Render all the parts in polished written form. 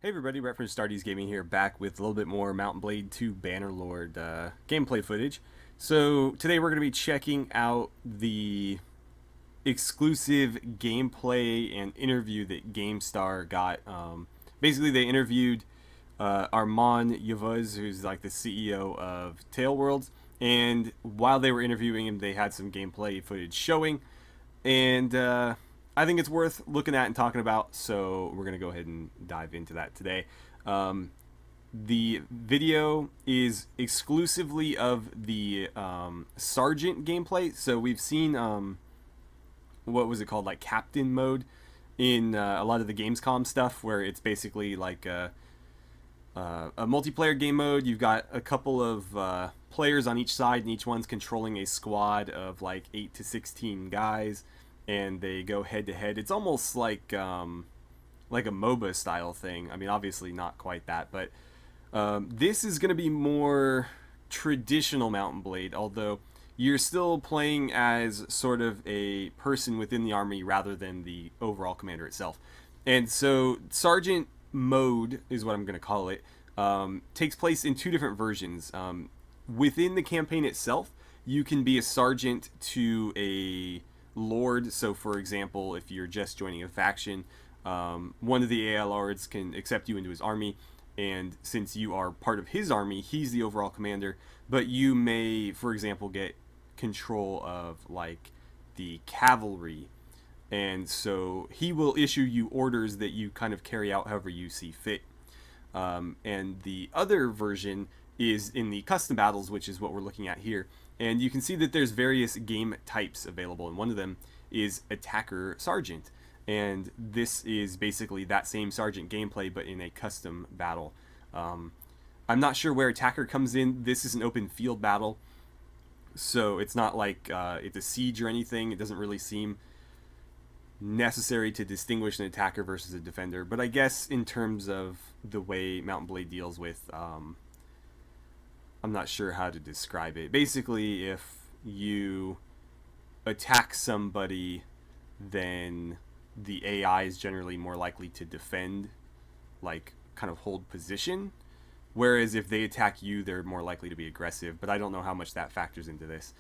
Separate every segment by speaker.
Speaker 1: Hey everybody, Brett from AstartesGaming here, back with a little bit more Mount & Blade 2 Bannerlord gameplay footage. So today we're going to be checking out the exclusive gameplay and interview that GameStar got. Basically, they interviewed Armand Yavuz, who's like the CEO of Tailworlds, and while they were interviewing him, they had some gameplay footage showing, and I think it's worth looking at and talking about, so we're going to go ahead and dive into that today. The video is exclusively of the Sergeant gameplay, so we've seen, what was it called, like Captain mode in a lot of the Gamescom stuff, where it's basically like a multiplayer game mode. You've got a couple of players on each side, and each one's controlling a squad of like 8 to 16 guys, and they go head to head. It's almost like a MOBA style thing. I mean, obviously not quite that, but this is going to be more traditional Mount & Blade, although you're still playing as sort of a person within the army rather than the overall commander itself. And so Sergeant mode is what I'm going to call it. Takes place in two different versions. Within the campaign itself, you can be a sergeant to a lord. So for example, if you're just joining a faction, one of the AI lords can accept you into his army, and since you are part of his army, he's the overall commander. But you may, for example, get control of like the cavalry, and so he will issue you orders that you kind of carry out however you see fit. And the other version is in the custom battles, which is what we're looking at here. And you can see that there's various game types available, and one of them is Attacker Sergeant. And this is basically that same Sergeant gameplay, but in a custom battle. I'm not sure where Attacker comes in. This is an open field battle, so it's not like it's a siege or anything. It doesn't really seem necessary to distinguish an attacker versus a defender. But I guess in terms of the way Mount & Blade deals with... I'm not sure how to describe it. Basically, if you attack somebody, then the AI is generally more likely to defend, like kind of hold position. Whereas if they attack you, they're more likely to be aggressive. But I don't know how much that factors into this.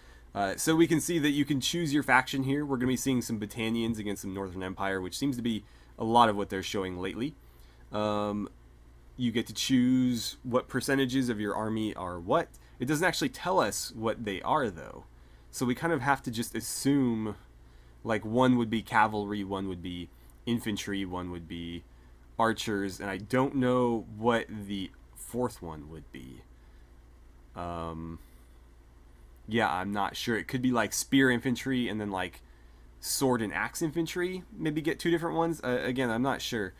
Speaker 1: So we can see that you can choose your faction here. We're going to be seeing some Battanians against some Northern Empire, which seems to be a lot of what they're showing lately. You get to choose what percentages of your army are what. It doesn't actually tell us what they are, though. So we kind of have to just assume, like, one would be cavalry, one would be infantry, one would be archers, and I don't know what the fourth one would be. Yeah, I'm not sure. It could be, like, spear infantry and then, like, sword and axe infantry. Maybe get two different ones. Again, I'm not sure.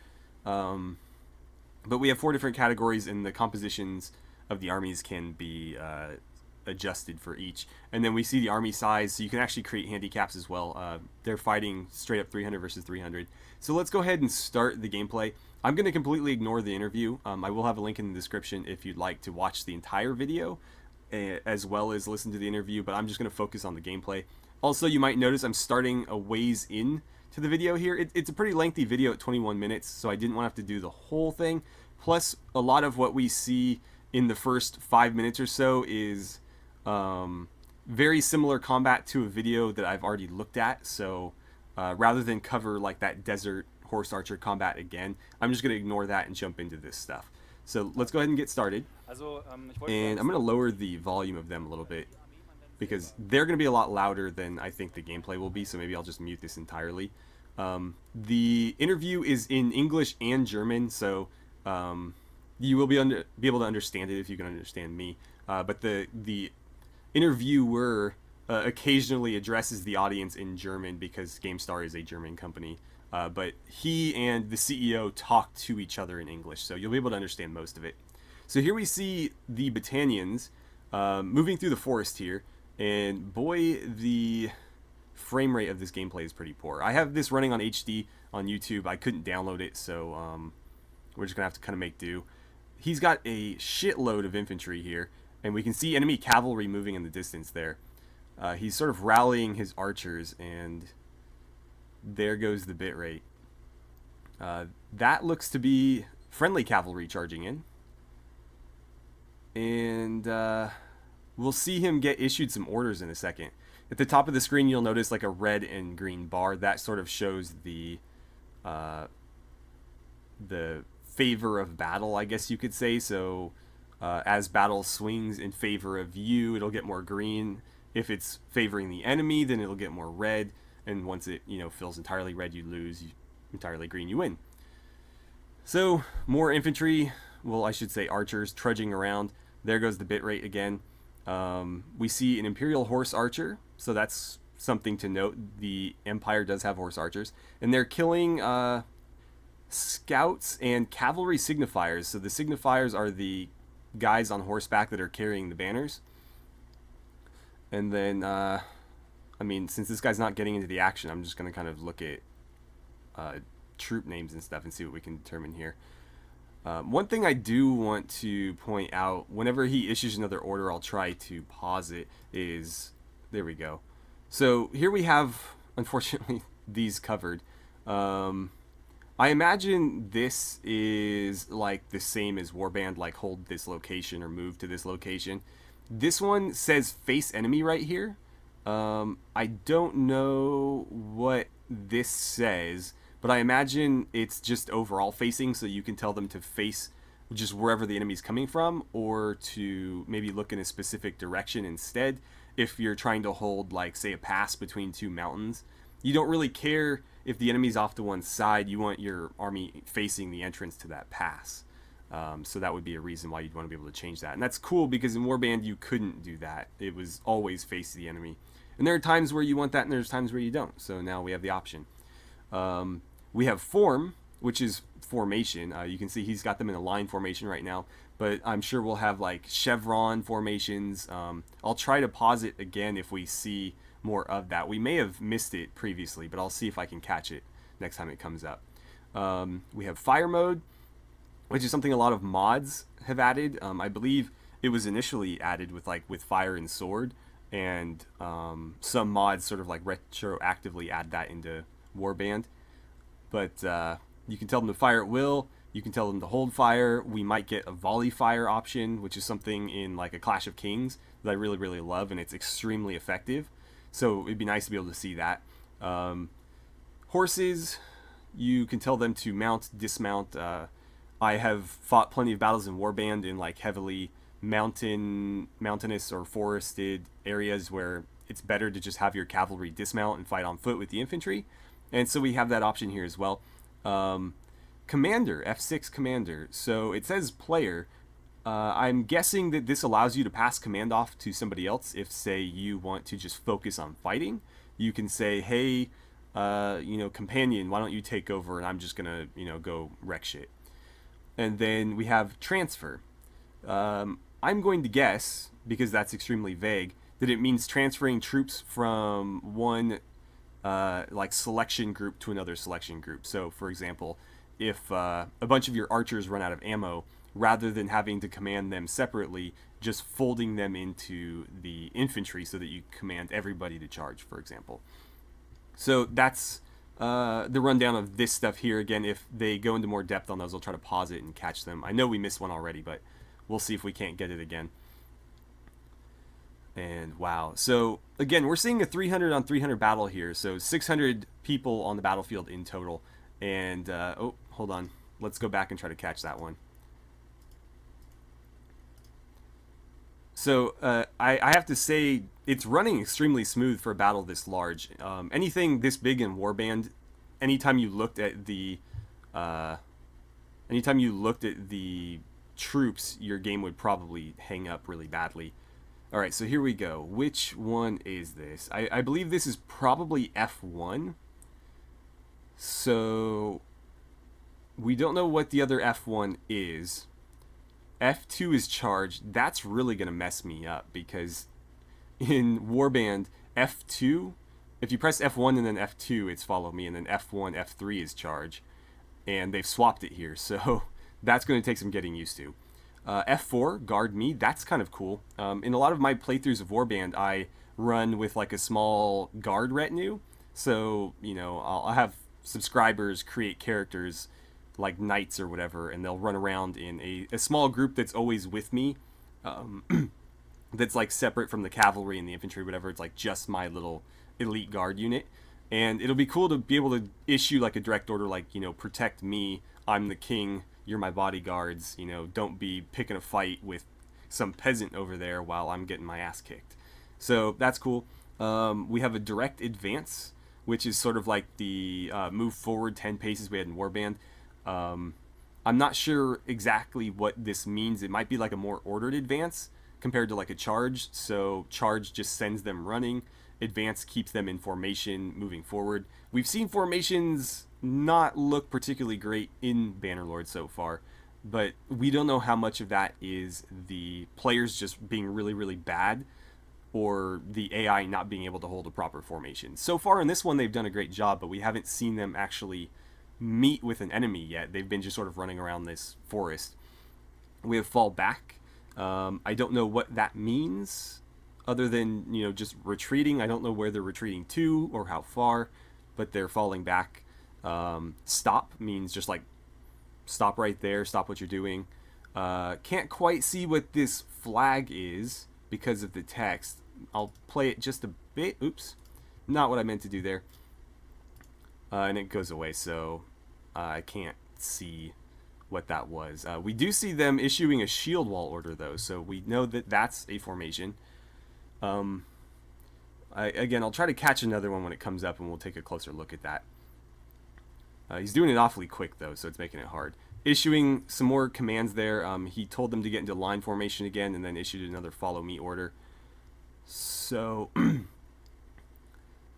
Speaker 1: But we have 4 different categories, and the compositions of the armies can be adjusted for each. And then we see the army size, so you can actually create handicaps as well. They're fighting straight up 300 versus 300. So let's go ahead and start the gameplay. I'm going to completely ignore the interview. I will have a link in the description if you'd like to watch the entire video, as well as listen to the interview, but I'm just going to focus on the gameplay. Also, you might notice I'm starting a ways in to the video here. It's a pretty lengthy video at 21 minutes, so I didn't want to have to do the whole thing. Plus, a lot of what we see in the first 5 minutes or so is very similar combat to a video that I've already looked at. So rather than cover like that desert horse archer combat again, I'm just going to ignore that and jump into this stuff. So let's go ahead and get started. And I'm going to lower the volume of them a little bit, because they're going to be a lot louder than I think the gameplay will be, so maybe I'll just mute this entirely. The interview is in English and German, so you will be able to understand it if you can understand me. But the interviewer occasionally addresses the audience in German because GameStar is a German company. But he and the CEO talk to each other in English, so you'll be able to understand most of it. So here we see the Battanians moving through the forest here. And boy, the frame rate of this gameplay is pretty poor. I have this running on HD on YouTube. I couldn't download it, so we're just going to have to kind of make do. He's got a shitload of infantry here, and we can see enemy cavalry moving in the distance there. He's sort of rallying his archers, and there goes the bitrate. That looks to be friendly cavalry charging in. And we'll see him get issued some orders in a second. At the top of the screen, you'll notice like a red and green bar. That sort of shows the favor of battle, I guess you could say. So as battle swings in favor of you, it'll get more green. If it's favoring the enemy, then it'll get more red. And once it, fills entirely red, you lose. Entirely green, you win. So more infantry, well, I should say archers, trudging around. There goes the bitrate again. We see an Imperial Horse Archer, so that's something to note. The Empire does have horse archers, and they're killing scouts and cavalry signifiers. So the signifiers are the guys on horseback that are carrying the banners. And then, since this guy's not getting into the action, I'm just going to kind of look at troop names and stuff and see what we can determine here. One thing I do want to point out, whenever he issues another order, I'll try to pause it, is, there we go. So here we have, unfortunately, these covered. I imagine this is like the same as Warband, like hold this location or move to this location. This one says face enemy right here. I don't know what this says, but I imagine it's just overall facing, so you can tell them to face just wherever the enemy's coming from, or to maybe look in a specific direction instead. If you're trying to hold, like, say, a pass between two mountains, you don't really care if the enemy's off to one side. You want your army facing the entrance to that pass. So that would be a reason why you'd want to be able to change that. And that's cool, because in Warband you couldn't do that. It was always face the enemy. And there are times where you want that, and there's times where you don't. So now we have the option. We have form, which is formation. You can see he's got them in a line formation right now, but I'm sure we'll have like chevron formations. I'll try to pause it again if we see more of that. We may have missed it previously, but I'll see if I can catch it next time it comes up. We have fire mode, which is something a lot of mods have added. I believe it was initially added with fire and sword, and some mods sort of like retroactively add that into Warband. But you can tell them to fire at will. You can tell them to hold fire. We might get a volley fire option, which is something in like a Clash of Kings that I really, really love, and it's extremely effective. So it'd be nice to be able to see that. Horses, you can tell them to mount, dismount. I have fought plenty of battles in Warband in like heavily mountainous or forested areas where it's better to just have your cavalry dismount and fight on foot with the infantry. And so we have that option here as well. Commander, F6 Commander. So it says player. I'm guessing that this allows you to pass command off to somebody else. If, say, you want to just focus on fighting, you can say, hey, companion, why don't you take over, and I'm just going to, go wreck shit. And then we have transfer. I'm going to guess, because that's extremely vague, that it means transferring troops from one selection group to another selection group. So, for example, if a bunch of your archers run out of ammo, rather than having to command them separately, just folding them into the infantry so that you command everybody to charge, for example. So that's the rundown of this stuff here. Again, if they go into more depth on those, I'll try to pause it and catch them. I know we missed one already, but we'll see if we can't get it again. And wow. So again, we're seeing a 300 on 300 battle here. So 600 people on the battlefield in total. And, oh, hold on. Let's go back and try to catch that one. So I have to say, it's running extremely smooth for a battle this large. Anything this big in Warband, anytime you looked at the troops, your game would probably hang up really badly. All right, so here we go. Which one is this? I believe this is probably F1. So we don't know what the other F1 is. F2 is charged. That's really going to mess me up, because in Warband, F2, if you press F1 and then F2, it's follow me, and then F1, F3 is charge. And they've swapped it here, so that's going to take some getting used to. F4, guard me, that's kind of cool. In a lot of my playthroughs of Warband, I run with like a small guard retinue. So, I'll have subscribers create characters like knights or whatever, and they'll run around in a small group that's always with me, that's like separate from the cavalry and the infantry, whatever. It's like just my little elite guard unit, and it'll be cool to be able to issue like a direct order, like, you know, protect me, I'm the king, you're my bodyguards, you know, don't be picking a fight with some peasant over there while I'm getting my ass kicked. So that's cool. We have a direct advance, which is sort of like the move forward 10 paces we had in Warband. I'm not sure exactly what this means. It might be like a more ordered advance compared to like a charge. So charge just sends them running. Advance keeps them in formation moving forward. We've seen formations not look particularly great in Bannerlord so far, but we don't know how much of that is the players just being really, really bad, or the AI not being able to hold a proper formation. So far in this one, they've done a great job, but we haven't seen them actually meet with an enemy yet. They've been just sort of running around this forest. We have fall back. I don't know what that means, other than, you know, just retreating. I don't know where they're retreating to or how far, but they're falling back. Stop means just like stop right there, stop what you're doing. Can't quite see what this flag is because of the text. I'll play it just a bit. Oops, not what I meant to do there. And it goes away, so I can't see what that was. We do see them issuing a shield wall order, though, so we know that that's a formation. Again, I'll try to catch another one when it comes up, and we'll take a closer look at that. He's doing it awfully quick, though, so it's making it hard. Issuing some more commands there. He told them to get into line formation again, and then issued another follow me order. So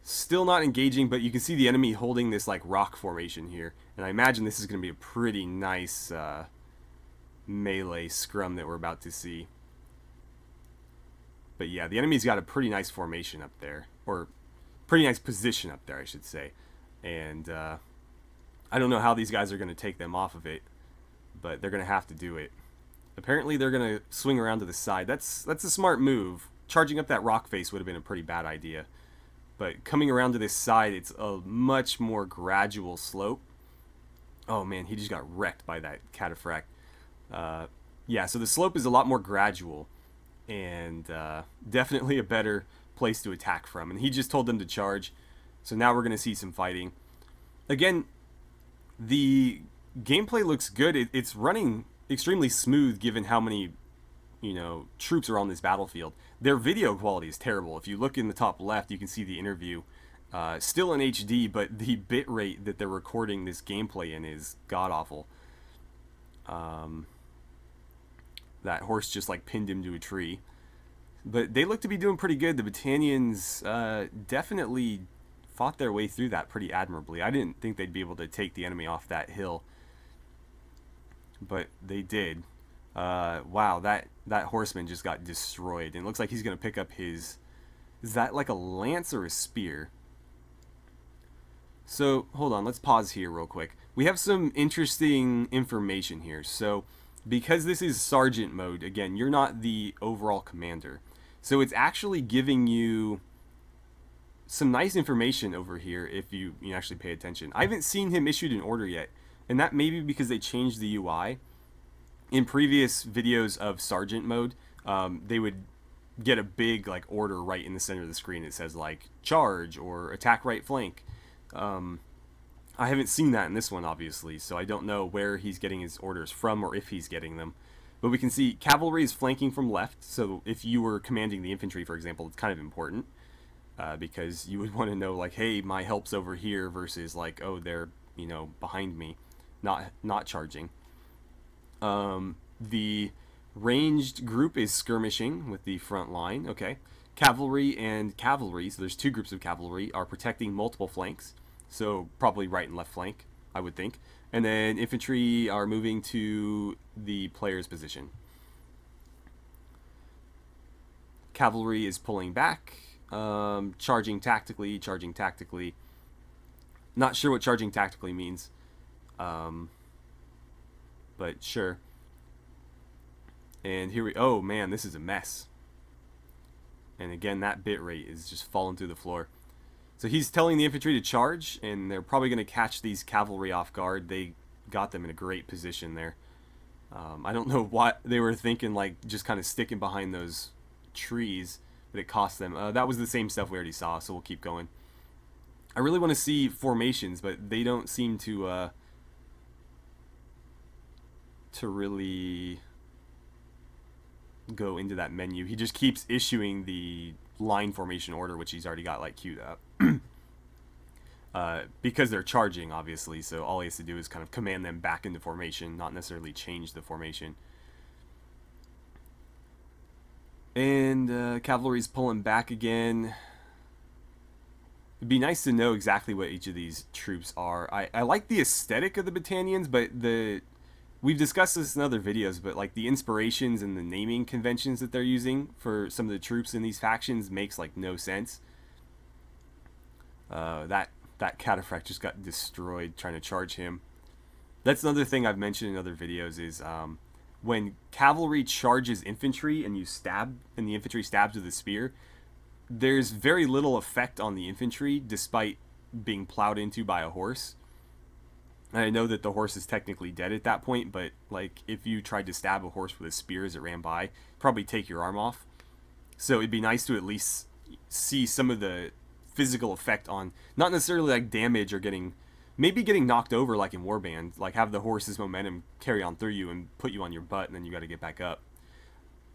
Speaker 1: still not engaging, but you can see the enemy holding this like rock formation here, and I imagine this is going to be a pretty nice melee scrum that we're about to see. But yeah, the enemy's got a pretty nice formation up there, or pretty nice position up there, I should say. And I don't know how these guys are going to take them off of it, but they're going to have to do it. Apparently they're going to swing around to the side. That's a smart move. Charging up that rock face would have been a pretty bad idea. But coming around to this side, it's a much more gradual slope. Oh man, he just got wrecked by that cataphract. Yeah, so the slope is a lot more gradual, and definitely a better place to attack from. And he just told them to charge, so now we're going to see some fighting. Again, the gameplay looks good. It's running extremely smooth given how many, you know, troops are on this battlefield. Their video quality is terrible. If you look in the top left, you can see the interview. Still in HD, but the bit rate that they're recording this gameplay in is god-awful. That horse just like pinned him to a tree. But they look to be doing pretty good. The Battanians definitely fought their way through that pretty admirably. I didn't think they'd be able to take the enemy off that hill, but they did. Wow, that horseman just got destroyed, and it looks like he's going to pick up his... Is that like a lance or a spear? So, hold on, let's pause here real quick. We have some interesting information here. So, because this is sergeant mode, again, you're not the overall commander. So it's actually giving you some nice information over here if you actually pay attention. I haven't seen him issued an order yet, and that may be because they changed the UI. In previous videos of sergeant mode, they would get a big like order right in the center of the screen. It says like charge or attack right flank. I haven't seen that in this one, obviously, so I don't know where he's getting his orders from or if he's getting them. But we can see cavalry is flanking from left, so if you were commanding the infantry, for example, it's kind of important, because you would want to know, like, hey, my help's over here, versus like, oh, they're, you know, behind me, not charging. The ranged group is skirmishing with the front line. Okay, cavalry and cavalry, so there's two groups of cavalry, are protecting multiple flanks, so probably right and left flank, I would think. And then infantry are moving to the player's position. Cavalry is pulling back, charging tactically, charging tactically. Not sure what charging tactically means, but sure. And here we, oh man, this is a mess. And again, that bit rate is just falling through the floor. So he's telling the infantry to charge, and they're probably going to catch these cavalry off guard. They got them in a great position there. I don't know what they were thinking, like just kind of sticking behind those trees, but it cost them. That was the same stuff we already saw, so we'll keep going. I really want to see formations, but they don't seem to really go into that menu. He just keeps issuing the line formation order, which he's already got like queued up. Because they're charging, obviously, so all he has to do is kind of command them back into formation, not necessarily change the formation. And cavalry's pulling back again. It'd be nice to know exactly what each of these troops are. I like the aesthetic of the battalions, but we've discussed this in other videos, but like the inspirations and the naming conventions that they're using for some of the troops in these factions makes like no sense. That cataphract just got destroyed trying to charge him. That's another thing I've mentioned in other videos is when cavalry charges infantry and you stab, and the infantry stabs with a spear, there's very little effect on the infantry despite being plowed into by a horse. And I know that the horse is technically dead at that point, but like if you tried to stab a horse with a spear as it ran by, probably take your arm off. So it'd be nice to at least see some of the physical effect on, not necessarily like damage or maybe getting knocked over like in Warband, like have the horse's momentum carry on through you and put you on your butt, and then you got to get back up.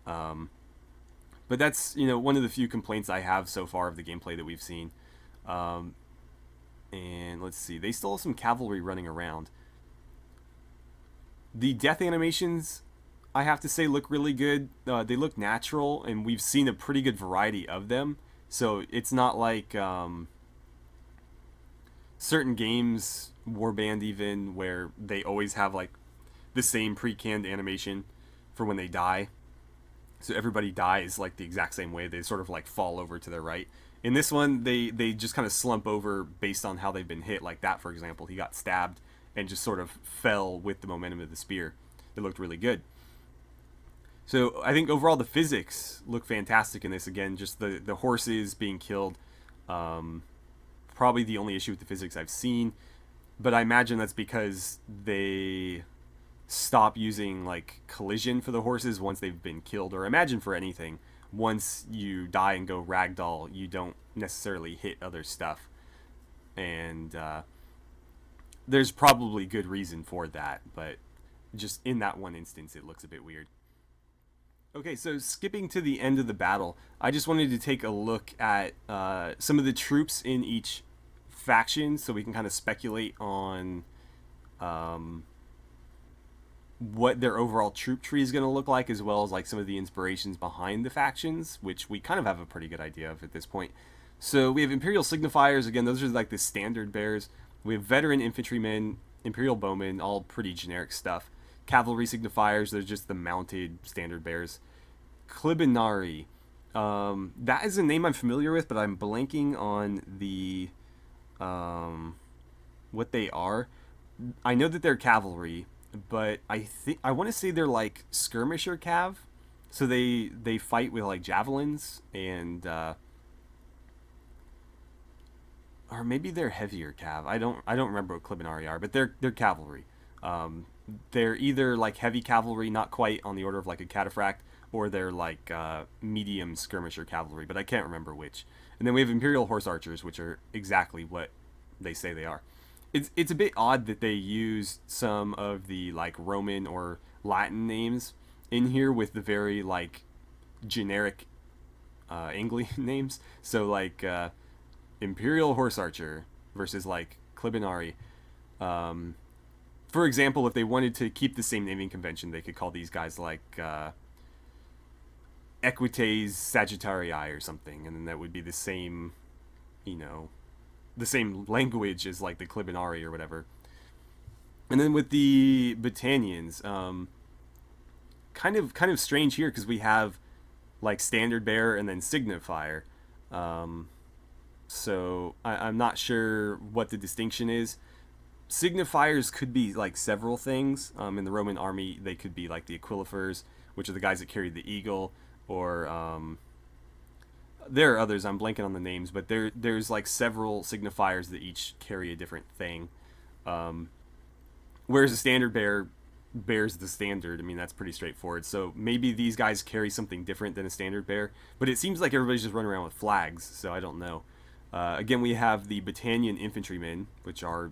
Speaker 1: But that's, you know, one of the few complaints I have so far of the gameplay that we've seen. And let's see, they still have some cavalry running around. The death animations, I have to say, look really good. They look natural, and we've seen a pretty good variety of them. So it's not like certain games, Warband even, where they always have like the same pre-canned animation for when they die. So everybody dies like the exact same way. They sort of like fall over to their right. In this one, they just kind of slump over based on how they've been hit. Like that, for example, he got stabbed and just sort of fell with the momentum of the spear. It looked really good. So I think overall the physics look fantastic in this. Again, just the horses being killed. Probably the only issue with the physics I've seen. But I imagine that's because they stop using like collision for the horses once they've been killed. Or imagine for anything, once you die and go ragdoll, you don't necessarily hit other stuff. And there's probably good reason for that. But just in that one instance, it looks a bit weird. Okay, so skipping to the end of the battle, I just wanted to take a look at some of the troops in each faction so we can kind of speculate on what their overall troop tree is going to look like, as well as like some of the inspirations behind the factions, which we kind of have a pretty good idea of at this point. So we have Imperial Signifiers, again, those are like the standard bears. We have Veteran Infantrymen, Imperial Bowmen, all pretty generic stuff. Cavalry Signifiers, they're just the mounted standard bears. Klibinari, that is a name I'm familiar with, but I'm blanking on the what they are. I know that they're cavalry, but I want to say they're like skirmisher cav, so they fight with like javelins and or maybe they're heavier cav. I don't remember what Klibinari are, but they're cavalry. They're either like heavy cavalry, not quite on the order of like a cataphract, or they're like medium skirmisher cavalry, but I can't remember which. And then we have Imperial Horse Archers, which are exactly what they say they are. It's a bit odd that they use some of the like Roman or Latin names in here with the very like generic Anglian names. So like Imperial Horse Archer versus like Klibinari. For example, if they wanted to keep the same naming convention, they could call these guys like Equites Sagittarii or something, and then that would be the same, you know, the same language as like the Klibinari or whatever. And then with the Battanians, kind of strange here because we have like Standard Bearer and then Signifier. So I'm not sure what the distinction is. Signifiers could be like several things. In the Roman army, they could be like the Aquilifers, which are the guys that carried the eagle, or there are others. I'm blanking on the names, but there's like several signifiers that each carry a different thing. Whereas a standard bear bears the standard. I mean, that's pretty straightforward. So maybe these guys carry something different than a standard bear. But it seems like everybody's just running around with flags, so I don't know. Again, we have the Battanian infantrymen, which are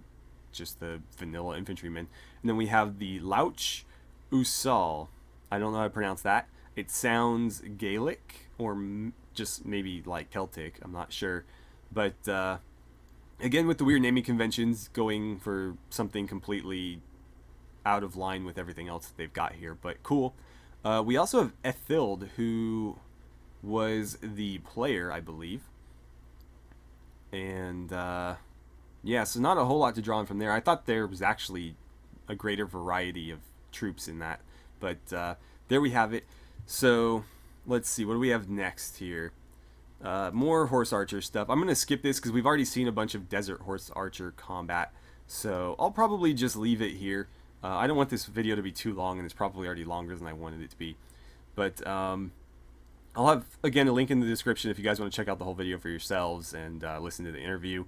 Speaker 1: just the vanilla infantrymen. And then we have the Louch Usal. I don't know how to pronounce that. It sounds Gaelic or just maybe like Celtic. I'm not sure. But again, with the weird naming conventions, going for something completely out of line with everything else that they've got here. But cool. We also have Ethild, who was the player, I believe. And yeah, so not a whole lot to draw on from there. I thought there was actually a greater variety of troops in that. But there we have it. So let's see, what do we have next here? More horse archer stuff. I'm going to skip this because we've already seen a bunch of desert horse archer combat. So I'll probably just leave it here. I don't want this video to be too long, and it's probably already longer than I wanted it to be. But I'll have, again, a link in the description if you guys want to check out the whole video for yourselves and listen to the interview.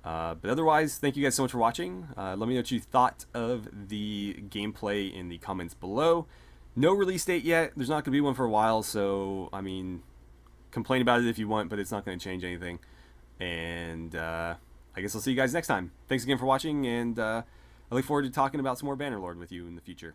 Speaker 1: But otherwise, thank you guys so much for watching. Let me know what you thought of the gameplay in the comments below. No release date yet. There's not going to be one for a while, so, I mean, complain about it if you want, but it's not going to change anything. And I guess I'll see you guys next time. Thanks again for watching, and I look forward to talking about some more Bannerlord with you in the future.